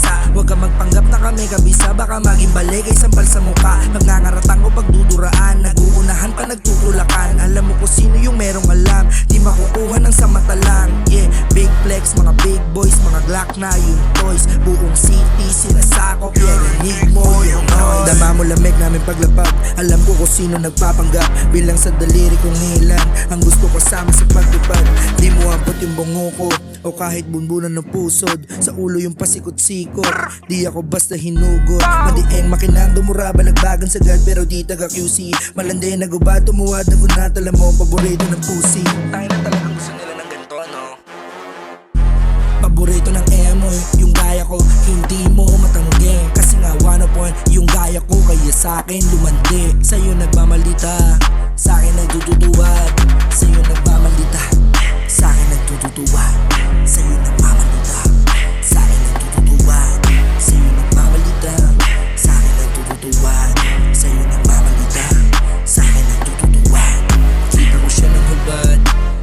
kabisa. Huwag ka magpanggap na kami kabisa, baka maging balik ay sampal sa mukha. Magngangaratang o pagduduraan, naguunahan pa nagtutulakan. Alam mo kung sino yung merong alam, di makukuha ng samatalang. Yeah, big flex, mga big boys, mga Glock na yung toys. Buong city sinasakop, yeah, rinig mo yung noise. Dama mo lamig namin paglapag, alam ko kung sino nagpapanggap. Bilang sa daliri kong hilan, ang gusto kasama sa pagtupad. Di mo ampot yung bungo ko, o kahit bunbunan ng pusod. Sa ulo yung pasikot-sikot, di ako basta hinugot. Madieng makinang dumuraba, nagbagan sagad pero di taga QC. Malandi nagubad, tumuwad, nagunat, alam mo paborito ng pussy. Tayo na talagang gusto nila ng ganito, no? Paborito ng emo, yung gaya ko, hindi mo matanggi. Kasi nga 1 yung gaya ko, kaya sa'kin lumandi. Sa'yo nagmamalita, sa'kin nagtututuwad. Sa'yo nagmamalita, sa'kin nagtututuwad. Sa'yo nagmamalita, sa'kin nagtututuwad. Sa'yo nagmamalita, sa'kin nagtututuwad. Sa'yo nagmamalita, sa'kin nagtututuwad. Kita ko siya ng hubad,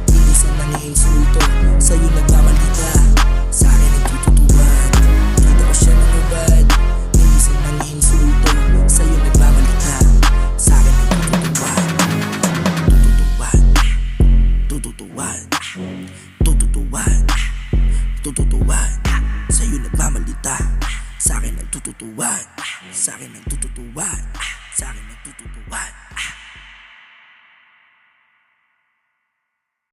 hindi siya nang-iinsulto. Sa'yo nagmamalita, sa'kin nagtututuwad. Kita ko siya ng hubad, hindi siya nang-iinsulto. Sa'yo nagmamalita, sa'kin nagtututuwad. Tututuwad, tututuwad, tututuwad. Sa'yo nagmamalita, sa'kin nagtututuwad. Sa'kin nagtututuwad, sa'kin nagtututuwad.